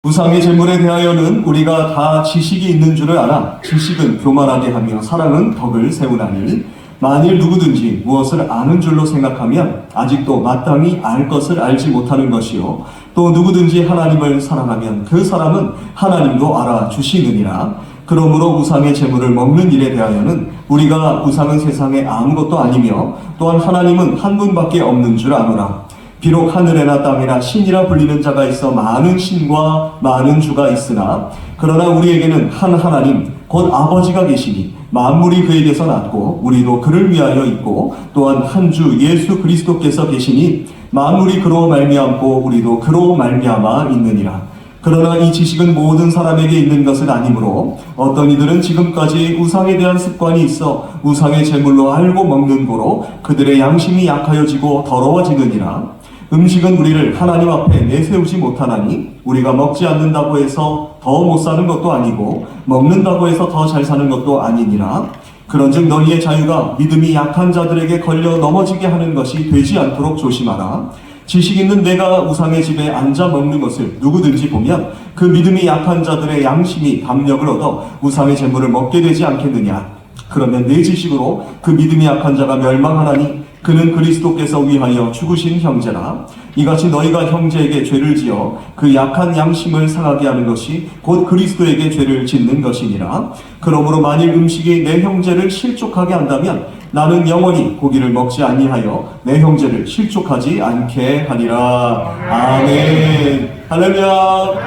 우상의 재물에 대하여는 우리가 다 지식이 있는 줄을 알아 지식은 교만하게 하며 사랑은 덕을 세우나니 만일 누구든지 무엇을 아는 줄로 생각하면 아직도 마땅히 알 것을 알지 못하는 것이요 또 누구든지 하나님을 사랑하면 그 사람은 하나님도 알아주시느니라. 그러므로 우상의 재물을 먹는 일에 대하여는 우리가 우상은 세상에 아무것도 아니며 또한 하나님은 한 분밖에 없는 줄 아노라. 비록 하늘에나 땅에나 신이라 불리는 자가 있어 많은 신과 많은 주가 있으나 그러나 우리에게는 한 하나님 곧 아버지가 계시니 만물이 그에게서 났고 우리도 그를 위하여 있고 또한 한 주 예수 그리스도께서 계시니 만물이 그로 말미암고 우리도 그로 말미암아 있느니라. 그러나 이 지식은 모든 사람에게 있는 것은 아니므로 어떤 이들은 지금까지 우상에 대한 습관이 있어 우상의 제물로 알고 먹는 고로 그들의 양심이 약하여지고 더러워지느니라. 음식은 우리를 하나님 앞에 내세우지 못하나니 우리가 먹지 않는다고 해서 더 못 사는 것도 아니고 먹는다고 해서 더 잘 사는 것도 아니니라. 그런즉 너희의 자유가 믿음이 약한 자들에게 걸려 넘어지게 하는 것이 되지 않도록 조심하라. 지식 있는 내가 우상의 집에 앉아 먹는 것을 누구든지 보면 그 믿음이 약한 자들의 양심이 담력을 얻어 우상의 재물을 먹게 되지 않겠느냐. 그러면 내 지식으로 그 믿음이 약한 자가 멸망하나니 그는 그리스도께서 위하여 죽으신 형제라. 이같이 너희가 형제에게 죄를 지어 그 약한 양심을 상하게 하는 것이 곧 그리스도에게 죄를 짓는 것이니라. 그러므로 만일 음식이 내 형제를 실족하게 한다면 나는 영원히 고기를 먹지 아니하여 내 형제를 실족하지 않게 하리라. 아멘. 할렐루야.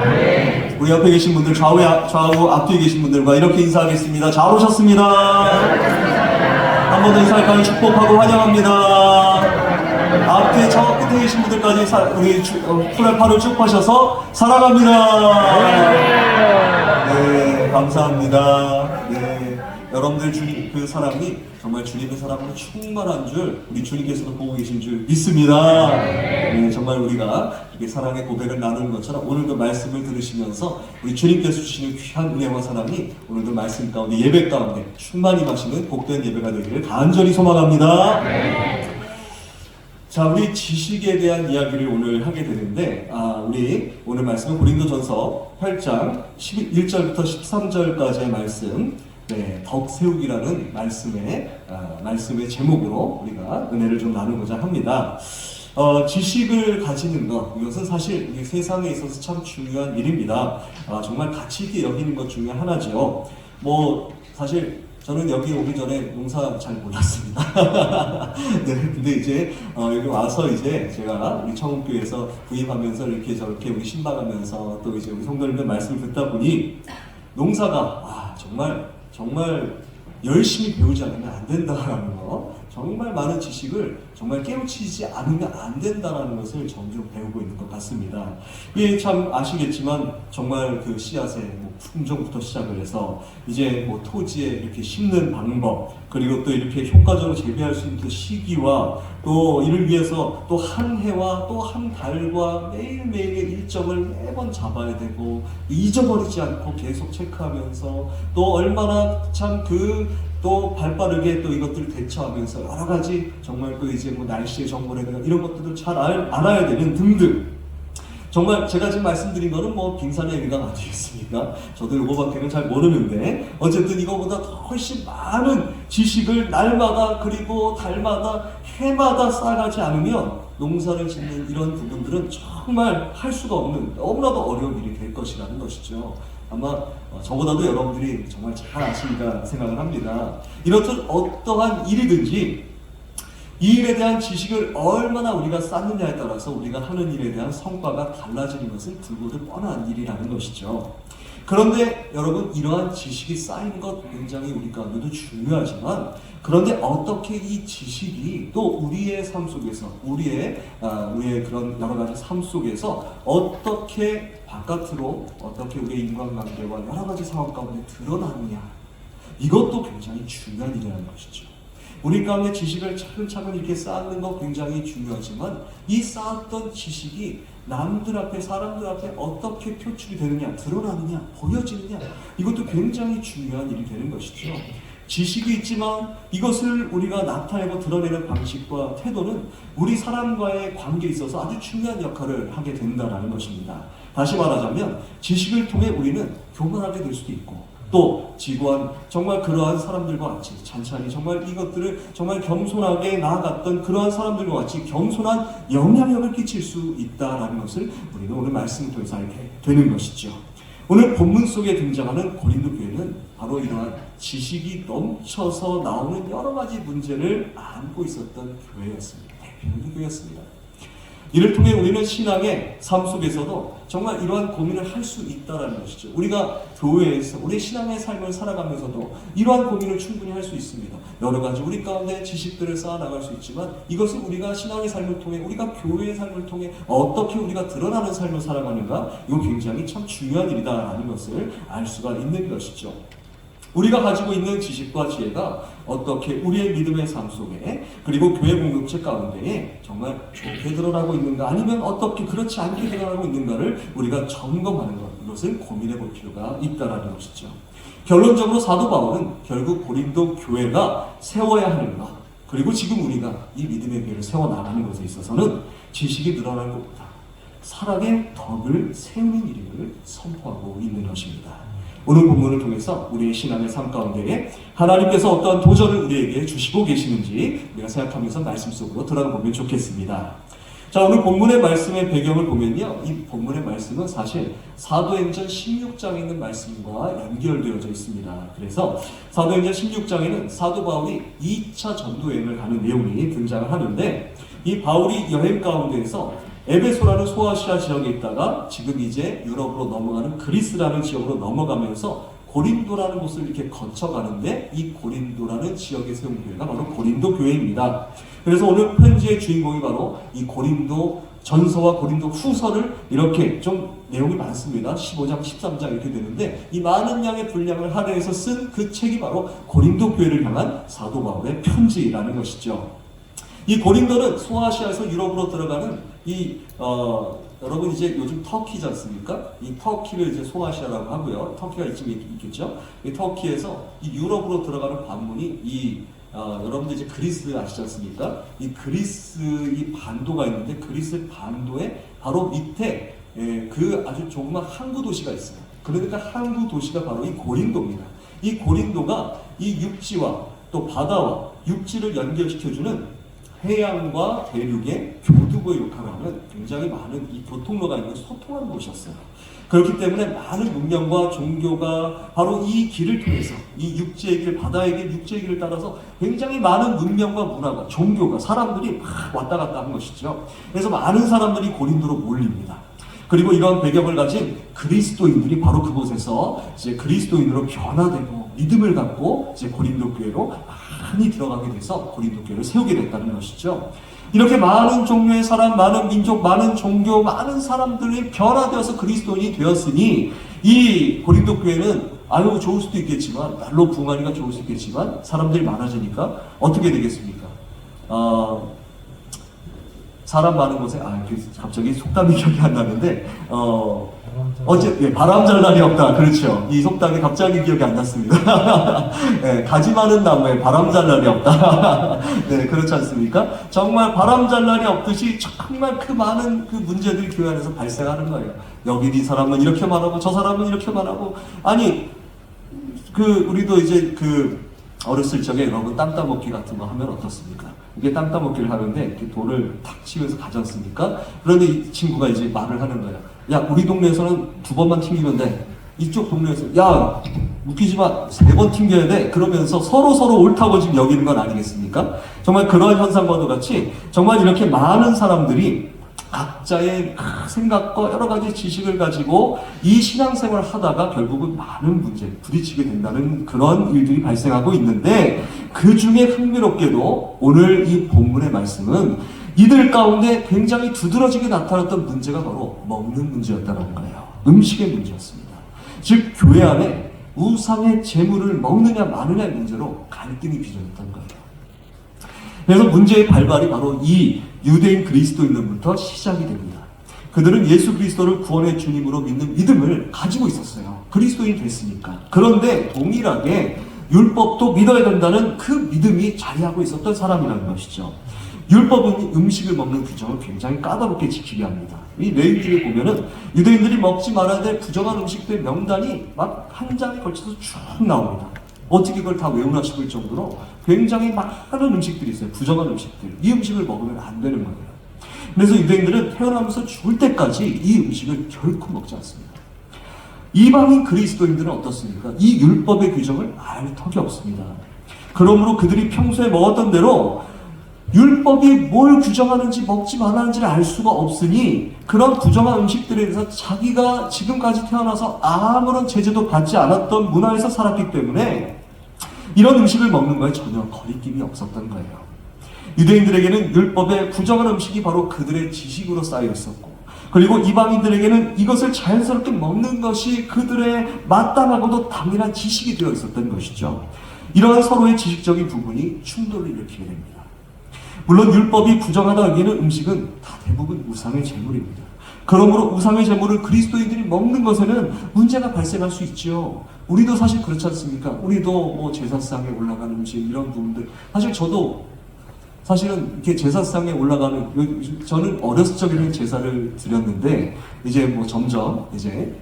아멘. 우리 옆에 계신 분들 좌우 앞뒤에 계신 분들과 이렇게 인사하겠습니다. 잘 오셨습니다. 한 번 더 인사할까요? 축복하고 환영합니다. 앞뒤에 저 끝에 계신 분들까지 우리 프레파를 쭉 하셔서 사랑합니다. 네, 감사합니다. 네, 여러분들 주님 그 사랑이 정말 주님의 사랑으로 충만한 줄 우리 주님께서도 보고 계신 줄 믿습니다. 네, 정말 우리가 이렇게 사랑의 고백을 나누는 것처럼 오늘도 말씀을 들으시면서 우리 주님께서 주시는 귀한 은혜와 사랑이 오늘도 말씀 가운데 예배 가운데 충만히 마시는 복된 예배가 되기를 간절히 소망합니다. 자, 우리 지식에 대한 이야기를 오늘 하게 되는데 우리 오늘 말씀은 고린도전서 8장 1절부터 13절까지의 말씀, 네, 덕 세우기라는 말씀의 제목으로 우리가 은혜를 좀 나누고자 합니다. 지식을 가지는 것, 이것은 사실 이 세상에 있어서 참 중요한 일입니다. 정말 가치 있게 여기는 것 중에 하나죠. 사실 저는 여기 오기 전에 농사 잘 몰랐습니다. 네, 근데 이제 여기 와서 이제 제가 우리 청운교에서 구입하면서 이렇게 저렇게 우리 신방하면서 또 이제 우리 성도님들 말씀을 듣다 보니 농사가 정말 열심히 배우지 않으면 안 된다라는 거, 정말 많은 지식을 정말 깨우치지 않으면 안 된다라는 것을 점점 배우고 있는 것 같습니다. 이게 참 아시겠지만 정말 그 씨앗의 품종부터 시작을 해서 이제 토지에 이렇게 심는 방법, 그리고 또 이렇게 효과적으로 재배할 수 있는 그 시기와 또 이를 위해서 또 한 해와 또 한 달과 매일매일의 일정을 매번 잡아야 되고 잊어버리지 않고 계속 체크하면서 또 얼마나 또 발빠르게 또 이것들을 대처하면서 여러 가지 정말 또 이제 날씨의 정보라든가 이런 것들도 잘 알아야 되는 등등. 정말 제가 지금 말씀드린 거는 빙산의 일강 아니겠습니까? 저도 이거밖에는 잘 모르는데 어쨌든 이거보다 훨씬 많은 지식을 날마다 그리고 달마다 해마다 쌓아가지 않으면 농사를 짓는 이런 부분들은 정말 할 수가 없는 너무나도 어려운 일이 될 것이라는 것이죠. 아마 저보다도 여러분들이 정말 잘 아시리라 생각을 합니다. 이렇듯 어떠한 일이든지 이 일에 대한 지식을 얼마나 우리가 쌓느냐에 따라서 우리가 하는 일에 대한 성과가 달라지는 것은 두고도 뻔한 일이라는 것이죠. 그런데 여러분, 이러한 지식이 쌓인 것 굉장히 우리 가운데도 중요하지만 그런데 어떻게 이 지식이 또 우리의 삶 속에서 우리의 그런 여러 가지 삶 속에서 어떻게 바깥으로 어떻게 우리의 인간관계와 여러 가지 상황 가운데 드러나느냐, 이것도 굉장히 중요한 일이라는 것이죠. 우리 가운데 지식을 차근차근 이렇게 쌓는 거 굉장히 중요하지만 이 쌓았던 지식이 남들 앞에, 사람들 앞에 어떻게 표출이 되느냐, 드러나느냐, 보여지느냐, 이것도 굉장히 중요한 일이 되는 것이죠. 지식이 있지만 이것을 우리가 나타내고 드러내는 방식과 태도는 우리 사람과의 관계에 있어서 아주 중요한 역할을 하게 된다는 것입니다. 다시 말하자면 지식을 통해 우리는 교만하게 될 수도 있고 또 지고한 정말 그러한 사람들과 같이 찬찬히 정말 이것들을 정말 겸손하게 나아갔던 그러한 사람들과 같이 겸손한 영향력을 끼칠 수 있다라는 것을 우리는 오늘 말씀을 통해서 알게 되는 것이죠. 오늘 본문 속에 등장하는 고린도 교회는 바로 이러한 지식이 넘쳐서 나오는 여러 가지 문제를 안고 있었던 교회였습니다. 대표적인 교회였습니다. 이를 통해 우리는 신앙의 삶 속에서도 정말 이러한 고민을 할 수 있다는 것이죠. 우리가 교회에서 우리 신앙의 삶을 살아가면서도 이러한 고민을 충분히 할 수 있습니다. 여러 가지 우리 가운데 지식들을 쌓아나갈 수 있지만 이것을 우리가 신앙의 삶을 통해 우리가 교회의 삶을 통해 어떻게 우리가 드러나는 삶을 살아가는가 이거 굉장히 참 중요한 일이다라는 것을 알 수가 있는 것이죠. 우리가 가지고 있는 지식과 지혜가 어떻게 우리의 믿음의 삶 속에 그리고 교회 공동체 가운데에 정말 좋게 드러나고 있는가 아니면 어떻게 그렇지 않게 드러나고 있는가를 우리가 점검하는 것 이것을 고민해 볼 필요가 있다는 것이죠. 결론적으로 사도 바울은 결국 고린도 교회가 세워야 하는 것 그리고 지금 우리가 이 믿음의 교회를 세워나가는 것에 있어서는 지식이 늘어나는 것보다 사랑의 덕을 세우는 일임을 선포하고 있는 것입니다. 오늘 본문을 통해서 우리의 신앙의 삶 가운데에 하나님께서 어떠한 도전을 우리에게 주시고 계시는지 우리가 생각하면서 말씀 속으로 들어가 보면 좋겠습니다. 자, 오늘 본문의 말씀의 배경을 보면요. 이 본문의 말씀은 사실 사도행전 16장에 있는 말씀과 연결되어져 있습니다. 그래서 사도행전 16장에는 사도 바울이 2차 전도여행을 가는 내용이 등장을 하는데 이 바울이 여행 가운데에서 에베소라는 소아시아 지역에 있다가 지금 이제 유럽으로 넘어가는 그리스라는 지역으로 넘어가면서 고린도라는 곳을 이렇게 거쳐가는데 이 고린도라는 지역에 세운 교회가 바로 고린도 교회입니다. 그래서 오늘 편지의 주인공이 바로 이 고린도 전서와 고린도 후서를 이렇게 좀 내용이 많습니다. 15장, 13장 이렇게 되는데 이 많은 양의 분량을 할애해서 쓴 그 책이 바로 고린도 교회를 향한 사도 바울의 편지라는 것이죠. 이 고린도는 소아시아에서 유럽으로 들어가는 여러분 이제 요즘 터키지 않습니까? 이 터키를 이제 소아시아라고 하고요. 터키가 이쯤에 있겠죠. 이 터키에서 이 유럽으로 들어가는 관문이 여러분들 이제 그리스 아시지 않습니까? 이 그리스 이 반도가 있는데 그리스 반도의 바로 밑에 그 아주 조그만 항구 도시가 있어요. 그러니까 항구 도시가 바로 이 고린도입니다. 이 고린도가 이 육지와 또 바다와 육지를 연결시켜주는 해양과 대륙의 교두보의 역할을 하는 굉장히 많은 이 교통로가 있는 소통하는 곳이었어요. 그렇기 때문에 많은 문명과 종교가 바로 이 길을 통해서 이 육지의 길, 바다의 길, 육지의 길을 따라서 굉장히 많은 문명과 문화가 종교가 사람들이 막 왔다 갔다 한 것이죠. 그래서 많은 사람들이 고린도로 몰립니다. 그리고 이런 배경을 가진 그리스도인들이 바로 그곳에서 이제 그리스도인으로 변화되고 믿음을 갖고 이제 고린도 교회로 많이 들어가게 돼서 고린도 교회를 세우게 됐다는 것이죠. 이렇게 많은 종류의 사람, 많은 민족, 많은 종교, 많은 사람들이 변화되어서 그리스도인이 되었으니 이 고린도 교회는 아유 좋을 수도 있겠지만 날로 부흥하니까 좋을 수 있겠지만 사람들이 많아지니까 어떻게 되겠습니까? 사람 많은 곳에 갑자기 속담이 기억이 안 나는데 바람 잘 날이 없다. 그렇죠. 이 속담이 갑자기 기억이 안 났습니다. 네, 가지 많은 나무에 바람 잘 날이 없다. 네, 그렇지 않습니까? 정말 바람 잘 날이 없듯이 정말 그 많은 그 문제들이 교회 안에서 발생하는 거예요. 여기 이 사람은 이렇게 말하고 저 사람은 이렇게 말하고 아니 우리도 이제 어렸을 적에 여러분 땅 따먹기 같은 거 하면 어떻습니까? 이게 땅 따먹기를 하는데 이렇게 돌을 탁 치면서 가지 않습니까? 그런데 이 친구가 이제 말을 하는 거야. 야, 우리 동네에서는 2번만 튕기면 돼. 이쪽 동네에서 야, 웃기지 마. 3번 튕겨야 돼. 그러면서 서로 옳다고 지금 여기는 건 아니겠습니까? 정말 그러한 현상과도 같이 정말 이렇게 많은 사람들이 각자의 생각과 여러 가지 지식을 가지고 이 신앙생활을 하다가 결국은 많은 문제에 부딪히게 된다는 그런 일들이 발생하고 있는데 그 중에 흥미롭게도 오늘 이 본문의 말씀은 이들 가운데 굉장히 두드러지게 나타났던 문제가 바로 먹는 문제였다는 거예요. 음식의 문제였습니다. 즉 교회 안에 우상의 재물을 먹느냐 마느냐의 문제로 갈등이 빚어졌던 거예요. 그래서 문제의 발발이 바로 이 유대인 그리스도인들부터 시작이 됩니다. 그들은 예수 그리스도를 구원의 주님으로 믿는 믿음을 가지고 있었어요. 그리스도인이 됐으니까. 그런데 동일하게 율법도 믿어야 된다는 그 믿음이 자리하고 있었던 사람이라는 것이죠. 율법은 음식을 먹는 규정을 굉장히 까다롭게 지키게 합니다. 이 레위기를 보면은 유대인들이 먹지 말아야 될 부정한 음식들 명단이 막 한 장에 걸쳐서 쭉 나옵니다. 어떻게 그걸 다 외우나 싶을 정도로 굉장히 많은 음식들이 있어요. 부정한 음식들. 이 음식을 먹으면 안 되는 거예요. 그래서 유대인들은 태어나면서 죽을 때까지 이 음식을 결코 먹지 않습니다. 이방인 그리스도인들은 어떻습니까? 이 율법의 규정을 알 턱이 없습니다. 그러므로 그들이 평소에 먹었던 대로 율법이 뭘 규정하는지 먹지 말라는지를 알 수가 없으니 그런 부정한 음식들에 대해서 자기가 지금까지 태어나서 아무런 제재도 받지 않았던 문화에서 살았기 때문에 이런 음식을 먹는 거에 전혀 거리낌이 없었던 거예요. 유대인들에게는 율법의 부정한 음식이 바로 그들의 지식으로 쌓여 있었고, 그리고 이방인들에게는 이것을 자연스럽게 먹는 것이 그들의 마땅하고도 당연한 지식이 되어 있었던 것이죠. 이러한 서로의 지식적인 부분이 충돌을 일으키게 됩니다. 물론 율법이 부정하다 하기에는 음식은 다 대부분 우상의 제물입니다. 그러므로 우상의 제물을 그리스도인들이 먹는 것에는 문제가 발생할 수 있죠. 우리도 사실 그렇지 않습니까? 우리도 뭐 제사상에 올라가는 음식 이런 부분들, 사실 저도 사실은 이렇게 제사상에 올라가는, 저는 어렸을 적에는 제사를 드렸는데 이제 뭐 점점 이제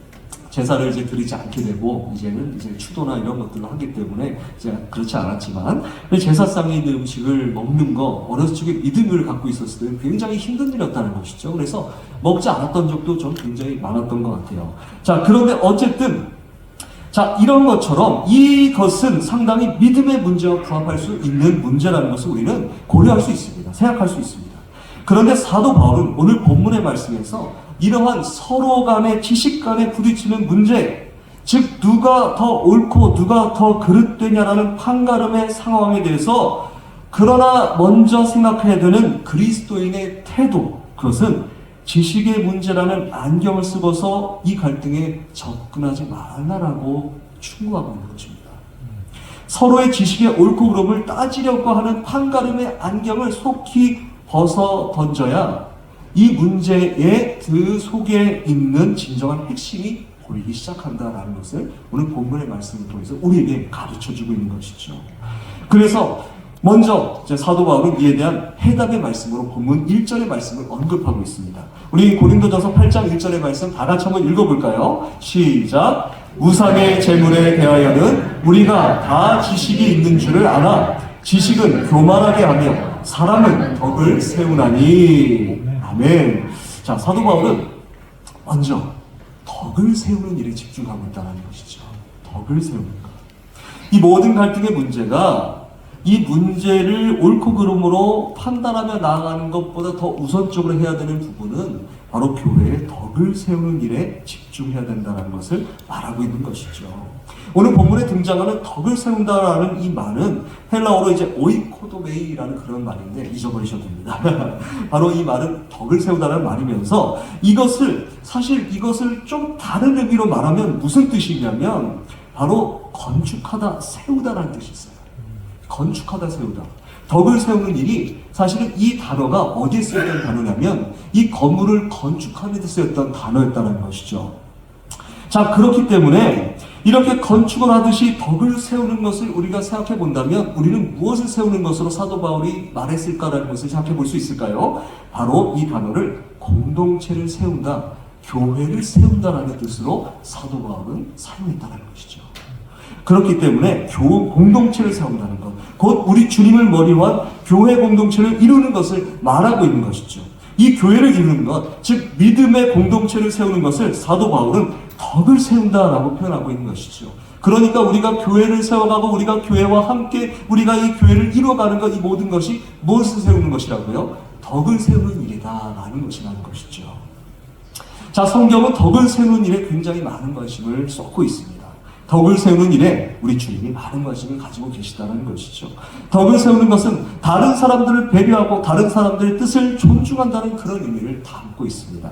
제사를 이제 드리지 않게 되고 이제는 이제 추도나 이런 것들을 하기 때문에 이제 그렇지 않았지만, 제사상에 있는 음식을 먹는 거 어렸을 적에 믿음을 갖고 있었을 때는 굉장히 힘든 일이었다는 것이죠. 그래서 먹지 않았던 적도 전 굉장히 많았던 것 같아요. 자, 그런데 어쨌든 자, 이런 것처럼 이것은 상당히 믿음의 문제와 부합할 수 있는 문제라는 것을 우리는 고려할 수 있습니다. 생각할 수 있습니다. 그런데 사도 바울은 오늘 본문의 말씀에서 이러한 서로 간의 지식 간에 부딪히는 문제, 즉 누가 더 옳고 누가 더 그릇되냐라는 판가름의 상황에 대해서 그러나 먼저 생각해야 되는 그리스도인의 태도, 그것은 지식의 문제라는 안경을 쓰고서 이 갈등에 접근하지 말라라고 충고하고 있는 것입니다. 서로의 지식의 옳고 그름을 따지려고 하는 판가름의 안경을 속히 벗어 던져야 이 문제의 그 속에 있는 진정한 핵심이 보이기 시작한다라는 것을 오늘 본문의 말씀을 통해서 우리에게 가르쳐주고 있는 것이죠. 그래서 먼저 사도 바울은 이에 대한 해답의 말씀으로 본문 1절의 말씀을 언급하고 있습니다. 우리 고린도전서 8장 1절의 말씀 다 같이 한번 읽어볼까요? 시작! 우상의 제물에 대하여는 우리가 다 지식이 있는 줄을 아나 지식은 교만하게 하며 사람은 덕을 세우나니. 아멘. 자, 사도 바울은 먼저 덕을 세우는 일에 집중하고 있다는 것이죠. 덕을 세우는 것. 이 모든 갈등의 문제가 이 문제를 옳고 그름으로 판단하며 나아가는 것보다 더 우선적으로 해야 되는 부분은 바로 교회의 덕을 세우는 일에 집중해야 된다는 것을 말하고 있는 것이죠. 오늘 본문에 등장하는 덕을 세운다라는 이 말은 헬라어로 이제 오이코도메이라는 그런 말인데 잊어버리셔도 됩니다. 바로 이 말은 덕을 세우다라는 말이면서 사실 이것을 좀 다른 의미로 말하면 무슨 뜻이냐면 바로 건축하다, 세우다라는 뜻이 있어요. 건축하다, 세우다. 덕을 세우는 일이 사실은 이 단어가 어디에 쓰였던 단어냐면 이 건물을 건축하는 데 쓰였던 단어였다는 것이죠. 자, 그렇기 때문에 이렇게 건축을 하듯이 덕을 세우는 것을 우리가 생각해 본다면 우리는 무엇을 세우는 것으로 사도 바울이 말했을까라는 것을 생각해 볼 수 있을까요? 바로 이 단어를 공동체를 세운다, 교회를 세운다라는 뜻으로 사도 바울은 사용했다는 것이죠. 그렇기 때문에 공동체를 세운다는 것, 곧 우리 주님을 머리로 한 교회 공동체를 이루는 것을 말하고 있는 것이죠. 이 교회를 이루는 것, 즉 믿음의 공동체를 세우는 것을 사도 바울은 덕을 세운다라고 표현하고 있는 것이죠. 그러니까 우리가 교회를 세워가고 우리가 교회와 함께 우리가 이 교회를 이루어가는 것, 이 모든 것이 무엇을 세우는 것이라고요? 덕을 세우는 일이다라는 것이라는 것이죠. 자, 성경은 덕을 세우는 일에 굉장히 많은 관심을 쏟고 있습니다. 덕을 세우는 일에 우리 주님이 많은 관심을 가지고 계시다는 것이죠. 덕을 세우는 것은 다른 사람들을 배려하고 다른 사람들의 뜻을 존중한다는 그런 의미를 담고 있습니다.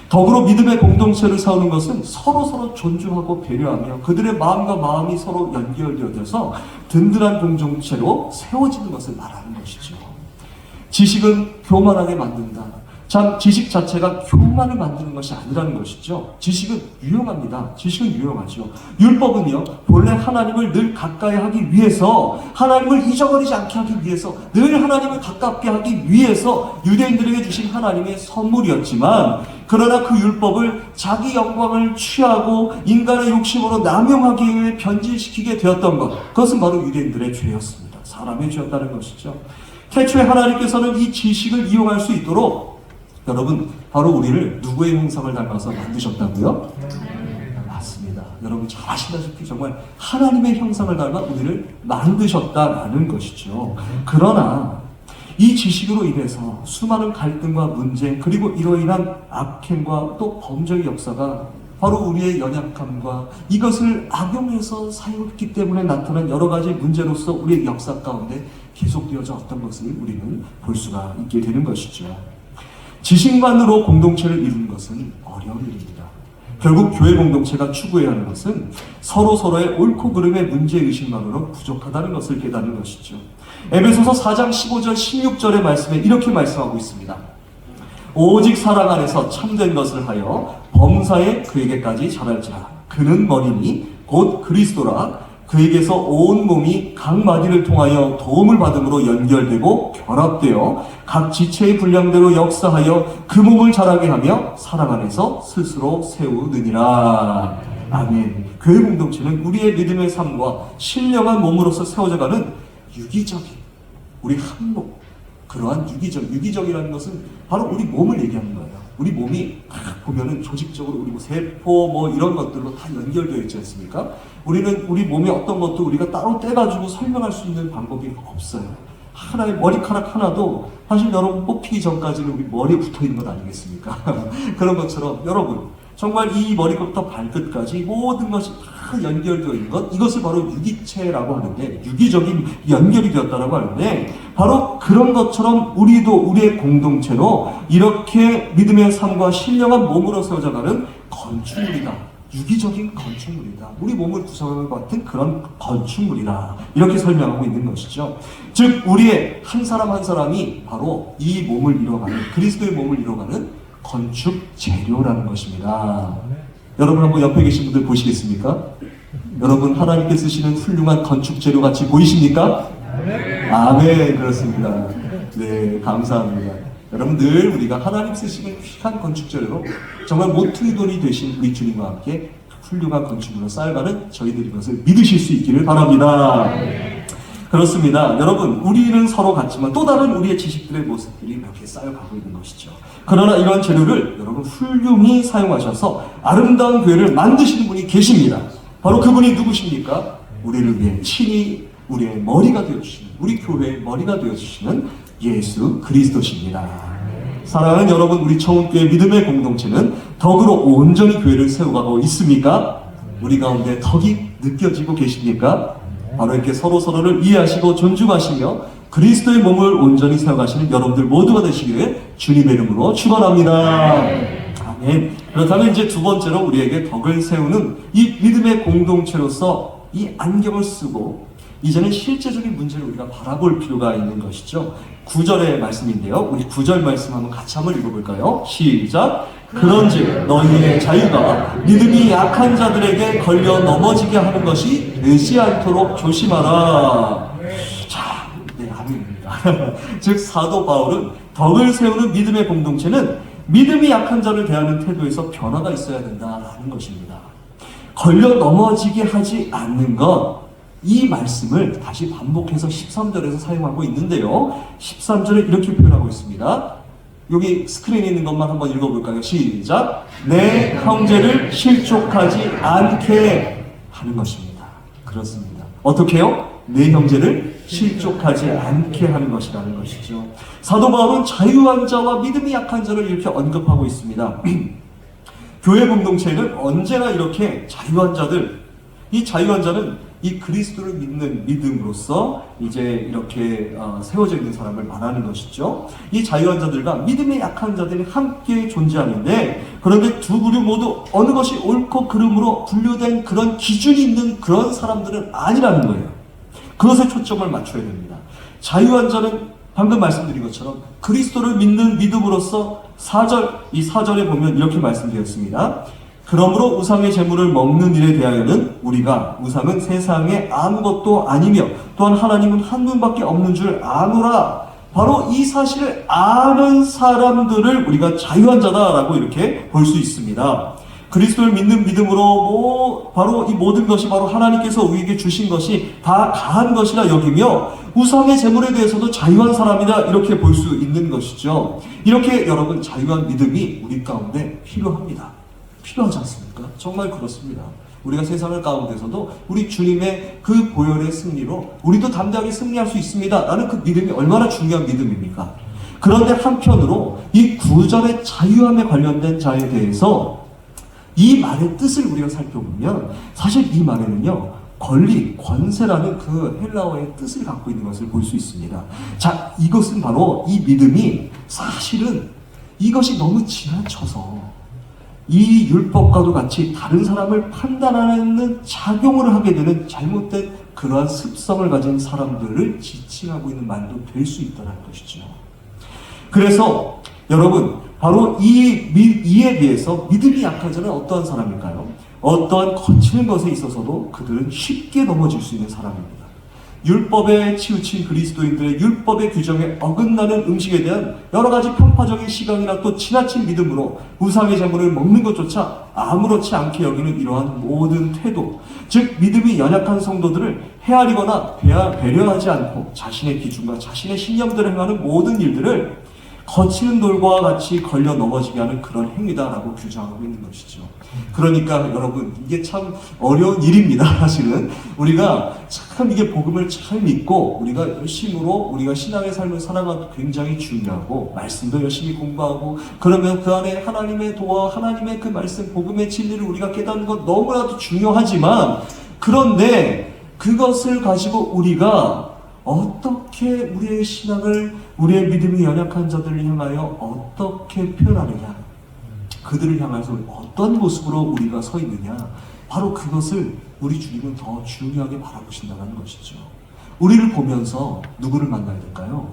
덕으로 믿음의 공동체를 세우는 것은 서로 존중하고 배려하며 그들의 마음과 마음이 서로 연결되어져서 든든한 공동체로 세워지는 것을 말하는 것이죠. 지식은 교만하게 만든다. 참 지식 자체가 교만을 만드는 것이 아니라는 것이죠. 지식은 유용합니다. 지식은 유용하죠. 율법은요, 본래 하나님을 늘 가까이 하기 위해서, 하나님을 잊어버리지 않게 하기 위해서, 늘 하나님을 가깝게 하기 위해서 유대인들에게 주신 하나님의 선물이었지만, 그러나 그 율법을 자기 영광을 취하고 인간의 욕심으로 남용하기 위해 변질시키게 되었던 것, 그것은 바로 유대인들의 죄였습니다. 사람의 죄였다는 것이죠. 태초에 하나님께서는 이 지식을 이용할 수 있도록, 여러분, 바로 우리를 누구의 형상을 닮아서 만드셨다고요? 맞습니다. 여러분 잘 아시다시피 정말 하나님의 형상을 닮아 우리를 만드셨다라는 것이죠. 그러나 이 지식으로 인해서 수많은 갈등과 문제, 그리고 이로 인한 악행과 또 범죄의 역사가 바로 우리의 연약함과 이것을 악용해서 사용했기 때문에 나타난 여러 가지 문제로서 우리의 역사 가운데 계속되어져 왔던 것을 우리는 볼 수가 있게 되는 것이죠. 지식만으로 공동체를 이루는 것은 어려운 일입니다. 결국 교회 공동체가 추구해야 하는 것은 서로서로의 옳고 그름의 문제의식만으로 부족하다는 것을 깨닫는 것이죠. 에베소서 4장 15절 16절의 말씀에 이렇게 말씀하고 있습니다. 오직 사랑 안에서 참된 것을 하여 범사에 그에게까지 전할지라. 그는 머리니 곧 그리스도라. 그에게서 온 몸이 각 마디를 통하여 도움을 받음으로 연결되고 결합되어 각 지체의 분량대로 역사하여 그 몸을 자라게 하며 사랑 안에서 스스로 세우느니라. 아멘. 교회 공동체는 우리의 믿음의 삶과 신령한 몸으로서 세워져가는 유기적인 우리 한 몸, 그러한 유기적이라는 것은 바로 우리 몸을 얘기하는 거예요. 우리 몸이 딱 보면은 조직적으로 우리 세포 이런 것들로 다 연결되어 있지 않습니까? 우리는 우리 몸의 어떤 것도 우리가 따로 떼가지고 설명할 수 있는 방법이 없어요. 하나의 머리카락 하나도 사실 여러분 뽑히기 전까지는 우리 머리에 붙어 있는 것 아니겠습니까? 그런 것처럼 여러분 정말 이 머리부터 발끝까지 모든 것이 다 연결되어 있는 것, 이것을 바로 유기체라고 하는데, 유기적인 연결이 되었다고 하는데, 바로 그런 것처럼 우리도 우리의 공동체로 이렇게 믿음의 삶과 신령한 몸으로 세워져가는 건축물이다. 유기적인 건축물이다. 우리 몸을 구성하는 것 같은 그런 건축물이다. 이렇게 설명하고 있는 것이죠. 즉 우리의 한 사람 한 사람이 바로 이 몸을 이뤄가는, 그리스도의 몸을 이뤄가는 건축 재료라는 것입니다. 여러분 한번 옆에 계신 분들 보시겠습니까? 여러분 하나님께 쓰시는 훌륭한 건축 재료 같이 보이십니까? 아멘. 그렇습니다. 네, 감사합니다. 여러분 늘 우리가 하나님 쓰시는 귀한 건축 재료로 정말 모퉁이 돌이 되신 우리 주님과 함께 훌륭한 건축물로 쌓여가는 저희들이 것을 믿으실 수 있기를 바랍니다. 그렇습니다. 여러분 우리는 서로 같지만 또 다른 우리의 지식들의 모습들이 이렇게 쌓여가고 있는 것이죠. 그러나 이런 재료를 여러분 훌륭히 사용하셔서 아름다운 교회를 만드시는 분이 계십니다. 바로 그분이 누구십니까? 우리를 위해 친히 우리의 머리가 되어주시는, 우리 교회의 머리가 되어주시는 예수 그리스도십니다. 사랑하는 여러분, 우리 청운교회 믿음의 공동체는 덕으로 온전히 교회를 세워가고 있습니까? 우리 가운데 덕이 느껴지고 계십니까? 바로 이렇게 서로서로를 이해하시고 존중하시며 그리스도의 몸을 온전히 세워가시는 여러분들 모두가 되시기를 주님의 이름으로 축원합니다. 아멘. 그렇다면 이제 두 번째로 우리에게 덕을 세우는 이 믿음의 공동체로서 이 안경을 쓰고 이제는 실제적인 문제를 우리가 바라볼 필요가 있는 것이죠. 9절의 말씀인데요. 우리 9절 말씀 한번 같이 한번 읽어볼까요? 시작! 그런즉 너희의 자유가 믿음이 약한 자들에게 걸려 넘어지게 하는 것이 되지 않도록 조심하라. 자, 네, 아멘입니다. 즉 사도 바울은 덕을 세우는 믿음의 공동체는 믿음이 약한 자를 대하는 태도에서 변화가 있어야 된다는 것입니다. 걸려 넘어지게 하지 않는 것, 이 말씀을 다시 반복해서 13절에서 사용하고 있는데요. 13절에 이렇게 표현하고 있습니다. 여기 스크린에 있는 것만 한번 읽어볼까요? 시작! 내 형제를 실족하지 않게 하는 것입니다. 그렇습니다. 어떻게요? 내 형제를 실족하지 않게 하는 것이라는 것이죠. 사도 바울은 자유한 자와 믿음이 약한 자를 이렇게 언급하고 있습니다. 교회 공동체는 언제나 이렇게 자유한 자들, 이 자유한 자는 이 그리스도를 믿는 믿음으로써 이제 이렇게 세워져 있는 사람을 말하는 것이죠. 이 자유한 자들과 믿음의 약한 자들이 함께 존재하는데, 그런데 두 부류 모두 어느 것이 옳고 그름으로 분류된 그런 기준이 있는 그런 사람들은 아니라는 거예요. 그것에 초점을 맞춰야 됩니다. 자유한 자는 방금 말씀드린 것처럼 그리스도를 믿는 믿음으로써 이 4절에 보면 이렇게 말씀되었습니다. 그러므로 우상의 제물을 먹는 일에 대하여는 우리가 우상은 세상에 아무것도 아니며 또한 하나님은 한 분밖에 없는 줄 아노라. 바로 이 사실을 아는 사람들을 우리가 자유한 자다라고 이렇게 볼 수 있습니다. 그리스도를 믿는 믿음으로 바로 이 모든 것이 바로 하나님께서 우리에게 주신 것이 다 가한 것이라 여기며 우상의 제물에 대해서도 자유한 사람이다 이렇게 볼 수 있는 것이죠. 이렇게 여러분 자유한 믿음이 우리 가운데 필요합니다. 필요하지 않습니까? 정말 그렇습니다. 우리가 세상을 가운데서도 우리 주님의 그 보혈의 승리로 우리도 담대하게 승리할 수 있습니다 라는 그 믿음이 얼마나 중요한 믿음입니까? 그런데 한편으로 이 구절의 자유함에 관련된 자에 대해서 이 말의 뜻을 우리가 살펴보면 사실 이 말에는요 권리, 권세라는 그 헬라어의 뜻을 갖고 있는 것을 볼 수 있습니다. 자, 이것은 바로 이 믿음이 사실은 이것이 너무 지나쳐서 이 율법과도 같이 다른 사람을 판단하는 작용을 하게 되는 잘못된 그러한 습성을 가진 사람들을 지칭하고 있는 말도 될 수 있다는 것이죠. 그래서 여러분 바로 이에 비해서 믿음이 약한 자는 어떠한 사람일까요? 어떠한 거치는 것에 있어서도 그들은 쉽게 넘어질 수 있는 사람입니다. 율법에 치우친 그리스도인들의 율법의 규정에 어긋나는 음식에 대한 여러 가지 편파적인 시각이나 또 지나친 믿음으로 우상의 제물을 먹는 것조차 아무렇지 않게 여기는 이러한 모든 태도, 즉 믿음이 연약한 성도들을 헤아리거나 배려하지 않고 자신의 기준과 자신의 신념대로 행하는 모든 일들을 거치는 돌과 같이 걸려 넘어지게 하는 그런 행위다라고 규정하고 있는 것이죠. 그러니까 여러분 이게 참 어려운 일입니다. 사실은 우리가 참 이게 복음을 잘 믿고 우리가 열심으로 우리가 신앙의 삶을 살아가는 것도 굉장히 중요하고 말씀도 열심히 공부하고 그러면 그 안에 하나님의 도와 하나님의 그 말씀 복음의 진리를 우리가 깨닫는 것 너무나도 중요하지만 그런데 그것을 가지고 우리가 어떻게 우리의 신앙을 우리의 믿음이 연약한 자들을 향하여 어떻게 표현하느냐, 그들을 향해서 어떤 모습으로 우리가 서 있느냐, 바로 그것을 우리 주님은 더 중요하게 바라보신다는 것이죠. 우리를 보면서 누구를 만나야 될까요?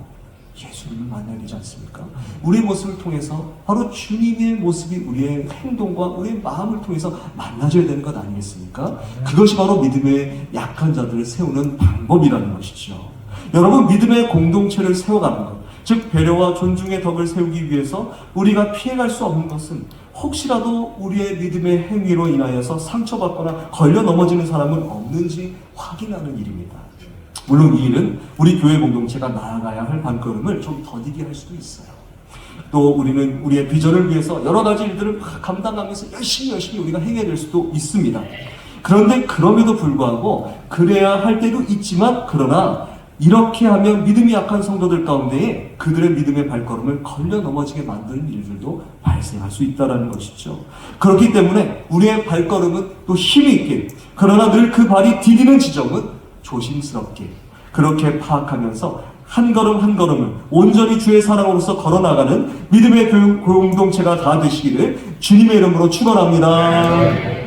예수님을 만나야 되지 않습니까? 우리의 모습을 통해서 바로 주님의 모습이 우리의 행동과 우리의 마음을 통해서 만나줘야 되는 것 아니겠습니까? 그것이 바로 믿음의 약한 자들을 세우는 방법이라는 것이죠. 여러분, 믿음의 공동체를 세워가는 것, 즉 배려와 존중의 덕을 세우기 위해서 우리가 피해갈 수 없는 것은 혹시라도 우리의 믿음의 행위로 인하여서 상처받거나 걸려 넘어지는 사람은 없는지 확인하는 일입니다. 물론 이 일은 우리 교회 공동체가 나아가야 할 발걸음을 좀 더디게 할 수도 있어요. 또 우리는 우리의 비전을 위해서 여러 가지 일들을 감당하면서 열심히 우리가 행해야 될 수도 있습니다. 그런데 그럼에도 불구하고 그래야 할 때도 있지만 그러나 이렇게 하면 믿음이 약한 성도들 가운데에 그들의 믿음의 발걸음을 걸려 넘어지게 만드는 일들도 발생할 수 있다는 것이죠. 그렇기 때문에 우리의 발걸음은 또 힘이 있게, 그러나 늘 그 발이 디디는 지점은 조심스럽게 그렇게 파악하면서 한 걸음 한 걸음을 온전히 주의 사랑으로서 걸어나가는 믿음의 공동체가 다 되시기를 주님의 이름으로 축원합니다.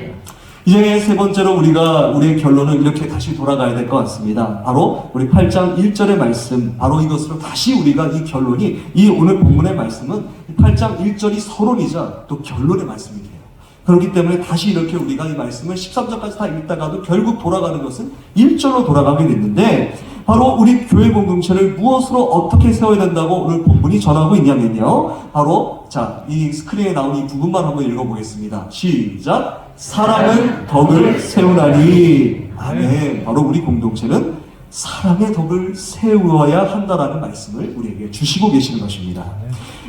이제 세 번째로 우리의 결론은 이렇게 다시 돌아가야 될 것 같습니다. 바로 우리 8장 1절의 말씀, 바로 이것으로 다시 우리가 이 결론이, 이 오늘 본문의 말씀은 8장 1절이 서론이자 또 결론의 말씀이 돼요. 그렇기 때문에 다시 이렇게 우리가 이 말씀을 13절까지 다 읽다가도 결국 돌아가는 것은 1절로 돌아가게 됐는데, 바로 우리 교회 공동체를 무엇으로 어떻게 세워야 된다고 오늘 본문이 전하고 있냐면요, 바로 이 스크린에 나온 이 부분만 한번 읽어보겠습니다. 시작! 사랑은 덕을 세우나니. 아멘. 바로 우리 공동체는 사랑의 덕을 세워야 한다라는 말씀을 우리에게 주시고 계시는 것입니다.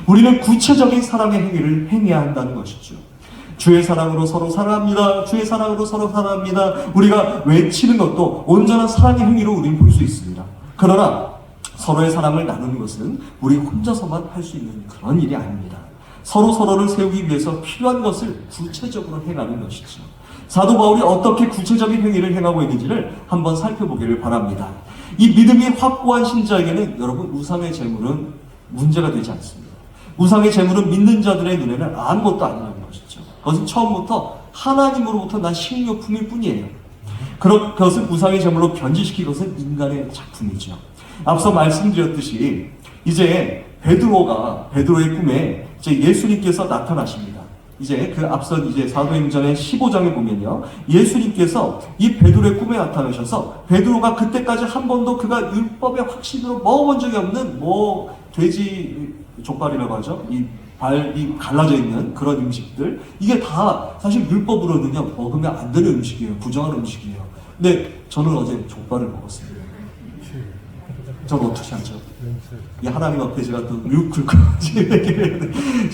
우리는 구체적인 사랑의 행위를 행해야 한다는 것이죠. 주의 사랑으로 서로 사랑합니다. 주의 사랑으로 서로 사랑합니다. 우리가 외치는 것도 온전한 사랑의 행위로 우리는 볼 수 있습니다. 그러나 서로의 사랑을 나누는 것은 우리 혼자서만 할 수 있는 그런 일이 아닙니다. 서로를 세우기 위해서 필요한 것을 구체적으로 행하는 것이죠. 사도 바울이 어떻게 구체적인 행위를 행하고 있는지를 한번 살펴보기를 바랍니다. 이 믿음이 확고한 신자에게는 여러분 우상의 제물은 문제가 되지 않습니다. 우상의 제물은 믿는 자들의 눈에는 아무것도 아니라는 것이죠. 그것은 처음부터 하나님으로부터 난 식료품일 뿐이에요. 그것은 우상의 제물로 변질시킨 것은 인간의 작품이죠. 앞서 말씀드렸듯이 이제 베드로의 꿈에 이제 예수님께서 나타나십니다. 이제 그 앞선 이제 사도행전의 15장에 보면요, 예수님께서 이 베드로의 꿈에 나타나셔서 베드로가 그때까지 한 번도 그가 율법의 확신으로 먹어본 적이 없는 돼지 족발이라고 하죠. 이 갈라져 있는 그런 음식들, 이게 다 사실 율법으로는요 먹으면 안 되는 음식이에요. 부정한 음식이에요. 근데 저는 어제 족발을 먹었습니다. 저는 어떻게 하죠? 이 하나님 앞에 제가 또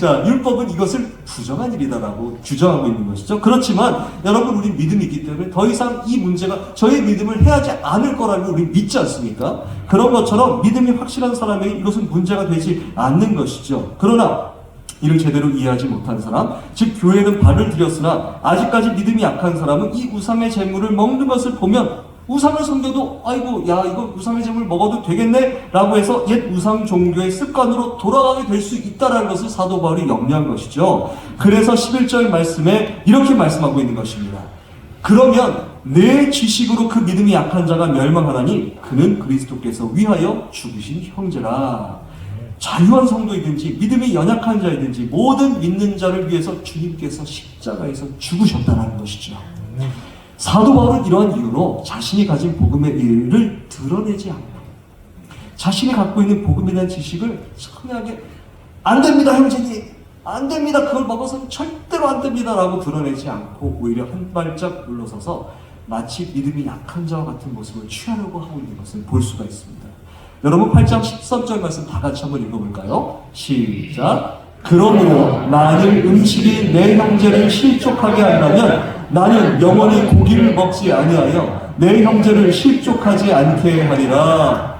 자, 율법은 이것을 부정한 일이다라고 규정하고 있는 것이죠. 그렇지만 여러분, 우리 믿음이 있기 때문에 더 이상 이 문제가 저의 믿음을 해하지 않을 거라고 우리 믿지 않습니까? 그런 것처럼 믿음이 확실한 사람에게 이것은 문제가 되지 않는 것이죠. 그러나 이를 제대로 이해하지 못한 사람, 즉 교회는 발을 들였으나 아직까지 믿음이 약한 사람은 이 우상의 제물을 먹는 것을 보면 우상을 섬겨도 아이고 야 이거 우상의 제물 먹어도 되겠네 라고 해서 옛 우상 종교의 습관으로 돌아가게 될 수 있다는 것을 사도 바울이 염려한 것이죠. 그래서 11절 말씀에 이렇게 말씀하고 있는 것입니다. 그러면 내 지식으로 그 믿음이 약한 자가 멸망하다니 그는 그리스도께서 위하여 죽으신 형제라. 자유한 성도이든지 믿음이 연약한 자이든지 모든 믿는 자를 위해서 주님께서 십자가에서 죽으셨다는 것이죠. 사도 바울은 이러한 이유로 자신이 가진 복음의 일을 드러내지 않고 자신이 갖고 있는 복음에 대한 지식을 청하게 안 됩니다 형제님, 안 됩니다, 그걸 먹어서는 절대로 안 됩니다 라고 드러내지 않고 오히려 한 발짝 물러서서 마치 믿음이 약한 자와 같은 모습을 취하려고 하고 있는 것을 볼 수가 있습니다. 여러분 8장 13절 말씀 다 같이 한번 읽어볼까요? 시작. 그러므로 만일 음식이 내 형제를 실족하게 한다면 나는 영원히 고기를 먹지 아니하여 내 형제를 실족하지 않게 하리라.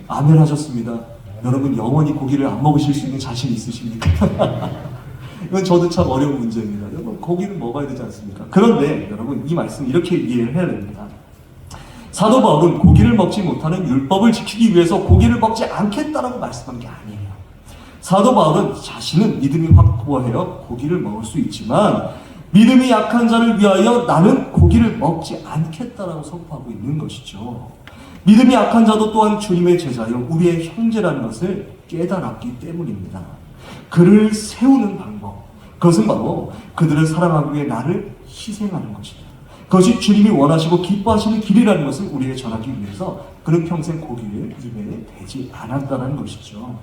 아멘 하셨습니다. 여러분 영원히 고기를 안 먹으실 수 있는 자신 있으십니까? 이건 저도 참 어려운 문제입니다. 여러분 고기는 먹어야 되지 않습니까? 그런데 여러분 이 말씀 이렇게 이해를 해야 됩니다. 사도 바울은 고기를 먹지 못하는 율법을 지키기 위해서 고기를 먹지 않겠다라고 말씀한 게 아니에요. 사도 바울은 자신은 믿음이 확고하여 고기를 먹을 수 있지만 믿음이 약한 자를 위하여 나는 고기를 먹지 않겠다라고 선포하고 있는 것이죠. 믿음이 약한 자도 또한 주님의 제자요 우리의 형제라는 것을 깨달았기 때문입니다. 그를 세우는 방법, 그것은 바로 그들을 사랑하기 위해 나를 희생하는 것입니다. 그것이 주님이 원하시고 기뻐하시는 길이라는 것을 우리에게 전하기 위해서 그는 평생 고기를 입에 대지 않았다는 것이죠.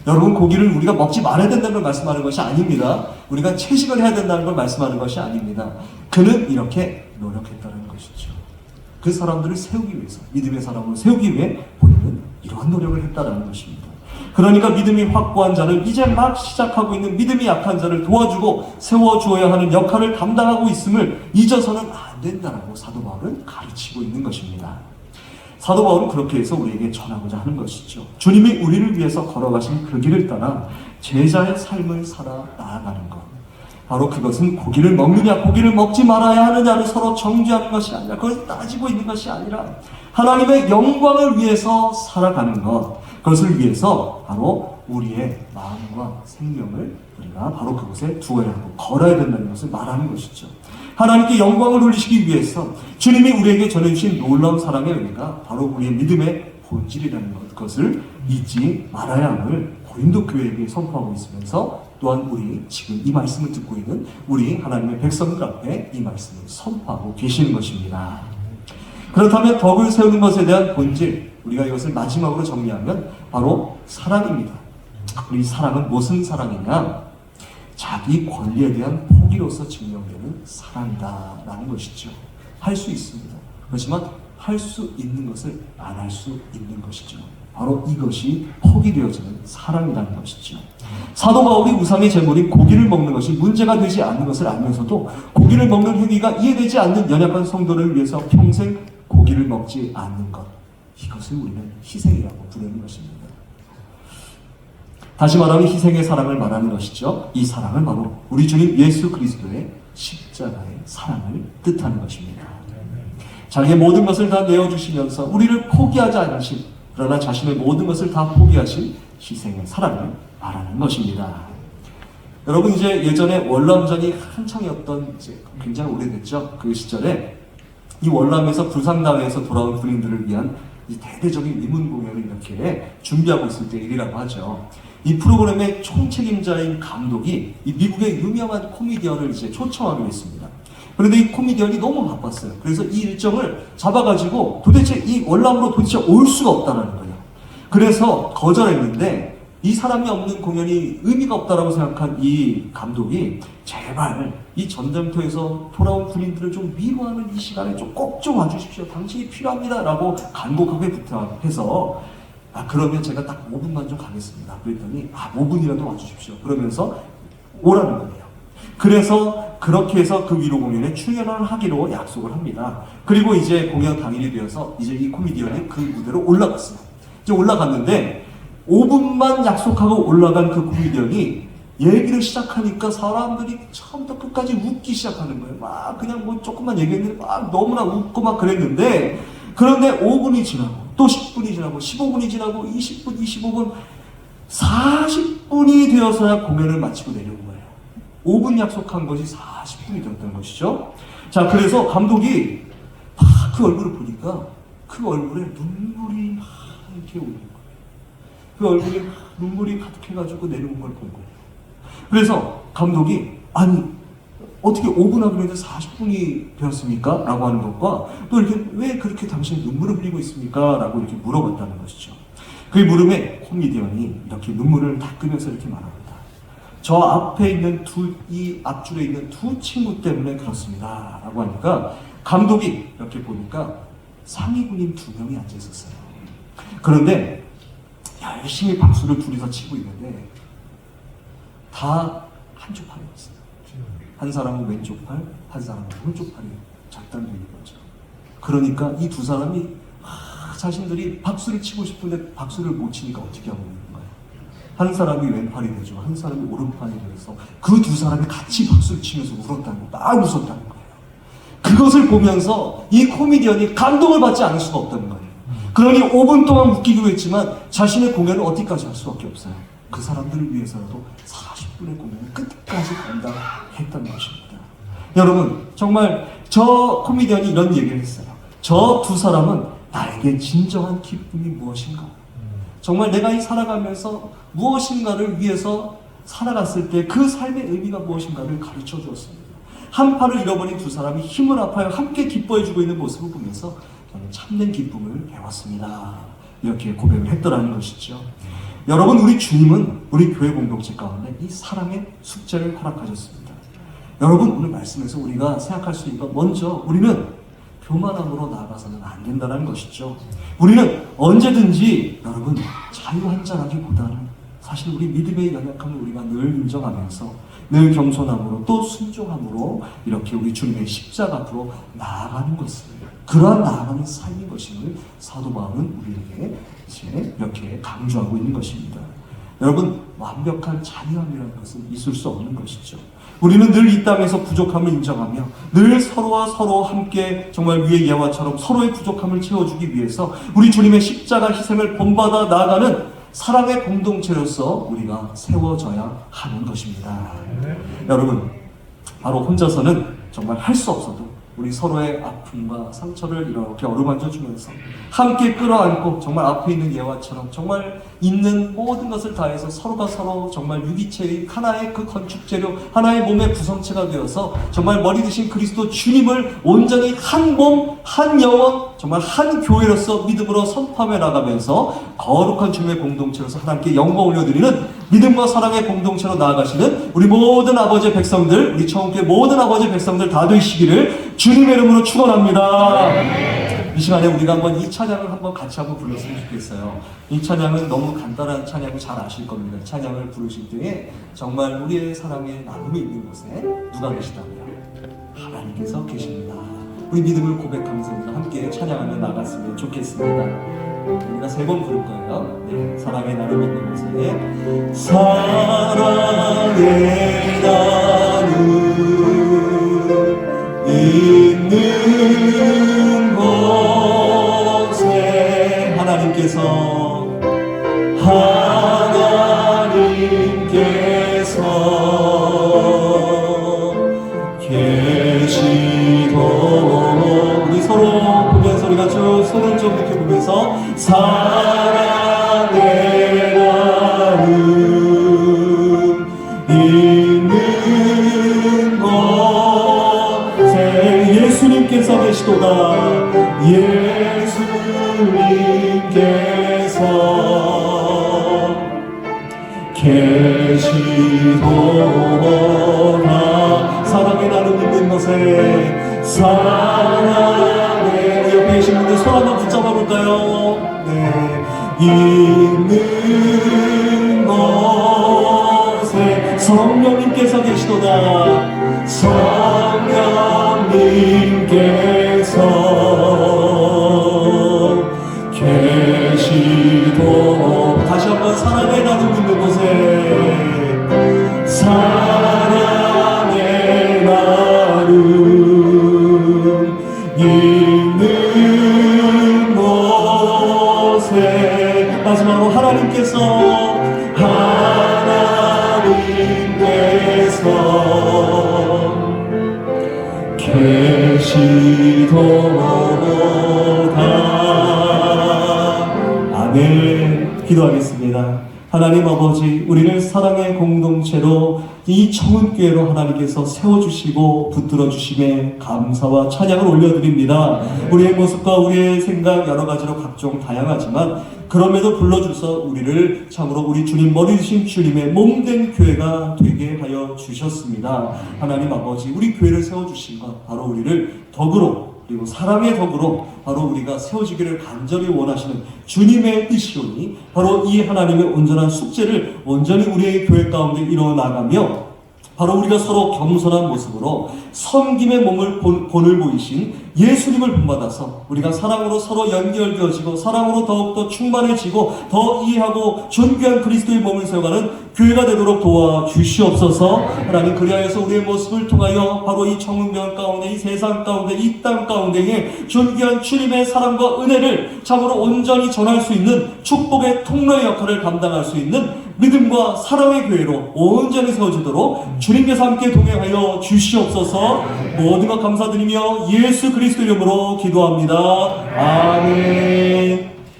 여러분 고기를 우리가 먹지 말아야 된다는 걸 말씀하는 것이 아닙니다. 우리가 채식을 해야 된다는 걸 말씀하는 것이 아닙니다. 그는 이렇게 노력했다는 것이죠. 그 사람들을 세우기 위해서, 믿음의 사람을 세우기 위해 본인은 이러한 노력을 했다는 것입니다. 그러니까 믿음이 확고한 자는 이제 막 시작하고 있는 믿음이 약한 자를 도와주고 세워주어야 하는 역할을 담당하고 있음을 잊어서는 안 된다고 사도 바울은 가르치고 있는 것입니다. 사도 바울은 그렇게 해서 우리에게 전하고자 하는 것이죠. 주님이 우리를 위해서 걸어가신 그 길을 따라 제자의 삶을 살아 나아가는 것. 바로 그것은 고기를 먹느냐 고기를 먹지 말아야 하느냐를 서로 정죄하는 것이 아니라 그것을 따지고 있는 것이 아니라 하나님의 영광을 위해서 살아가는 것. 그것을 위해서 바로 우리의 마음과 생명을 우리가 바로 그곳에 두어야 하고 걸어야 된다는 것을 말하는 것이죠. 하나님께 영광을 돌리시기 위해서 주님이 우리에게 전해주신 놀라운 사랑의 은혜가 바로 우리의 믿음의 본질이라는 것을 잊지 말아야 함을 고린도 교회에게 선포하고 있으면서 또한 우리 지금 이 말씀을 듣고 있는 우리 하나님의 백성들 앞에 이 말씀을 선포하고 계시는 것입니다. 그렇다면 덕을 세우는 것에 대한 본질, 우리가 이것을 마지막으로 정리하면 바로 사랑입니다. 우리 사랑은 무슨 사랑이냐? 자기 권리에 대한 포기로서 증명되는 사랑이다라는 것이죠. 할 수 있습니다. 그렇지만 할 수 있는 것을 안 할 수 있는 것이죠. 바로 이것이 포기되어지는 사랑이라는 것이죠. 사도 바울이 우상의 제물인 고기를 먹는 것이 문제가 되지 않는 것을 알면서도 고기를 먹는 행위가 이해되지 않는 연약한 성도를 위해서 평생 고기를 먹지 않는 것, 이것을 우리는 희생이라고 부르는 것입니다. 다시 말하면 희생의 사랑을 말하는 것이죠. 이 사랑은 바로 우리 주님 예수 그리스도의 십자가의 사랑을 뜻하는 것입니다. 자기의 모든 것을 다 내어주시면서 우리를 포기하지 않으신, 그러나 자신의 모든 것을 다 포기하신 희생의 사랑을 말하는 것입니다. 여러분 이제 예전에 월남전이 한창이었던 이제 굉장히 오래됐죠. 그 시절에 이 월남에서 불상당해서 돌아온 군인들을 위한 이 대대적인 위문 공연을 이렇게 준비하고 있을 때 일이라고 하죠. 이 프로그램의 총책임자인 감독이 이 미국의 유명한 코미디언을 이제 초청하기로 했습니다. 그런데 이 코미디언이 너무 바빴어요. 그래서 이 일정을 잡아가지고 도대체 이 월남으로 도대체 올 수가 없다는 거예요. 그래서 거절했는데 이 사람이 없는 공연이 의미가 없다라고 생각한 이 감독이 제발 이 전쟁터에서 돌아온 군인들을 좀 위로하는 이 시간에 좀 꼭 좀 와주십시오. 당신이 필요합니다. 라고 간곡하게 부탁해서 그러면 제가 딱 5분만 좀 가겠습니다. 그랬더니 5분이라도 와주십시오. 그러면서 오라는 거예요. 그래서 그렇게 해서 그 위로 공연에 출연을 하기로 약속을 합니다. 그리고 이제 공연 당일이 되어서 이제 이 코미디언이 그 무대로 올라갔어요. 이제 올라갔는데 5분만 약속하고 올라간 그 코미디언이 얘기를 시작하니까 사람들이 처음부터 끝까지 웃기 시작하는 거예요. 막 그냥 뭐 조금만 얘기했는데 막 너무나 웃고 막 그랬는데, 그런데 5분이 지나고 또 10분이 지나고 15분이 지나고 20분, 25분, 40분이 되어서야 공연을 마치고 내려온 거예요. 5분 약속한 것이 40분이 되었던 것이죠. 자, 그래서 감독이 그 얼굴을 보니까 그 얼굴에 눈물이 막 이렇게 오는 거예요. 그 얼굴에 눈물이 가득해가지고 내려온 걸 본 거예요. 그래서 감독이 아니 어떻게 5분 하기로 했는데 40분이 되었습니까? 라고 하는 것과 또 이렇게 왜 그렇게 당신이 눈물을 흘리고 있습니까? 라고 이렇게 물어봤다는 것이죠. 그 물음에 코미디언이 이렇게 눈물을 닦으면서 이렇게 말합니다. 저 앞에 있는 이 앞줄에 있는 두 친구 때문에 그렇습니다. 라고 하니까 감독이 이렇게 보니까 상위 군인 2명이 앉아 있었어요. 그런데 열심히 박수를 둘이서 치고 있는데 다 한쪽 팔이었어요. 한 사람은 왼쪽 팔, 한 사람은 오른쪽 팔이 절단되는 거죠. 그러니까 이 두 사람이 자신들이 박수를 치고 싶은데 박수를 못 치니까 어떻게 하고 있는 거예요. 한 사람이 왼팔이 되죠. 한 사람이 오른팔이 되어서 그 두 사람이 같이 박수를 치면서 울었다는 거예요. 막 웃었다는 거예요. 그것을 보면서 이 코미디언이 감동을 받지 않을 수가 없다는 거예요. 그러니 5분 동안 웃기기로 했지만 자신의 공연을 어디까지 할 수밖에 없어요. 그 사람들을 위해서라도 40분의 공연을 끝까지 감당했던 것입니다. 여러분, 정말 저 코미디언이 이런 얘기를 했어요. 저 두 사람은 나에게 진정한 기쁨이 무엇인가? 정말 내가 이 살아가면서 무엇인가를 위해서 살아갔을 때 그 삶의 의미가 무엇인가를 가르쳐 주었습니다. 한 팔을 잃어버린 두 사람이 힘을 합하여 함께 기뻐해주고 있는 모습을 보면서 저는 참된 기쁨을 배웠습니다. 이렇게 고백을 했더라는 것이죠. 여러분, 우리 주님은 우리 교회 공동체 가운데 이 사랑의 숙제를 허락하셨습니다. 여러분, 오늘 말씀에서 우리가 생각할 수 있는 건 먼저 우리는 교만함으로 나아가서는 안 된다는 것이죠. 우리는 언제든지 여러분 자유한자라기보다는 사실 우리 믿음의 연약함을 우리가 늘 인정하면서 늘 겸손함으로 또 순종함으로 이렇게 우리 주님의 십자가 앞으로 나아가는 것을, 그러한 나아가는 삶인 것임을 사도 바울은 우리에게 이제 이렇게 강조하고 있는 것입니다. 여러분, 완벽한 자유함이라는 것은 있을 수 없는 것이죠. 우리는 늘 이 땅에서 부족함을 인정하며 늘 서로와 서로 함께 정말 위의 예화처럼 서로의 부족함을 채워주기 위해서 우리 주님의 십자가 희생을 본받아 나아가는 사랑의 공동체로서 우리가 세워져야 하는 것입니다. 여러분, 바로 혼자서는 정말 할 수 없어도 우리 서로의 아픔과 상처를 이렇게 어루만져 주면서 함께 끌어안고 정말 앞에 있는 예화처럼 정말 있는 모든 것을 다해서 서로가 서로 정말 유기체의 하나의 그 건축재료, 하나의 몸의 구성체가 되어서 정말 머리 드신 그리스도 주님을 온전히 한 몸, 한 영혼, 정말 한 교회로서 믿음으로 선포하며 나가면서 거룩한 주님의 공동체로서 하나님께 영광 올려드리는 믿음과 사랑의 공동체로 나아가시는 우리 모든 아버지의 백성들, 우리 청교회 모든 아버지의 백성들 다 되시기를 주님의 이름으로 축원합니다. 이 시간에 우리가 한번 이 찬양을 한번 같이 한번 불렀으면 좋겠어요. 이 찬양은 너무 간단한 찬양을 잘 아실 겁니다. 이 찬양을 부르실 때에 정말 우리의 사랑의 나눔이 있는 곳에 누가 계시다고요? 하나님께서 계십니다. 우리 믿음을 고백하면서 우리가 함께 찬양하며 나갔으면 좋겠습니다. 우리가 3번 부를 거예요. 네, 사랑의 나눔 있는 곳에 사랑의 나눔 있는 곳에 하나님께서 계시도록 우리 서로 보면서 우리 같이 손을 좀 이렇게 보면서 사랑의 나름 있는 곳에 예수님께서 계시도다. 예수님께서 계시도다. 사랑의 나름 있는 곳에 사랑의 옆에 계신 분들 손 한번 붙잡아 볼까요? 네. 있는 곳에 성령님께서 계시도다. 성령님께서 계시도. 다시 한번 사랑의 나름 있는 곳에 사랑의 나름 있는 곳에 마지막으로 하나님께서 계시도다. 아멘. 기도하겠습니다. 하나님 아버지, 우리를 사랑의 공동체로 이 청운교회로 하나님께서 세워주시고 붙들어 주심에 감사와 찬양을 올려드립니다. 우리의 모습과 우리의 생각 여러 가지로 각종 다양하지만 그럼에도 불러주셔서 우리를 참으로 우리 주님 머리 되신 주님의 몸된 교회가 되게 하여 주셨습니다. 하나님 아버지, 우리 교회를 세워주신 것 바로 우리를 덕으로 그리고 사랑의 덕으로 바로 우리가 세워지기를 간절히 원하시는 주님의 뜻이오니 바로 이 하나님의 온전한 숙제를 온전히 우리의 교회 가운데 이뤄나가며 바로 우리가 서로 겸손한 모습으로 섬김의 몸을 본을 보이신 예수님을 본받아서 우리가 사랑으로 서로 연결되어지고 사랑으로 더욱더 충만해지고 더 이해하고 존귀한 그리스도의 몸을 세워가는 교회가 되도록 도와주시옵소서. 하나님, 그리하여서 우리의 모습을 통하여 바로 이 청운명 가운데, 이 세상 가운데, 이 땅 가운데에 존귀한 주님의 사랑과 은혜를 참으로 온전히 전할 수 있는 축복의 통로의 역할을 감당할 수 있는 믿음과 사랑의 교회로 온전히 세워지도록 주님께서 함께 동행하여 주시옵소서. 모든 것 감사드리며 예수 그리스도 이름으로 기도합니다. 아멘.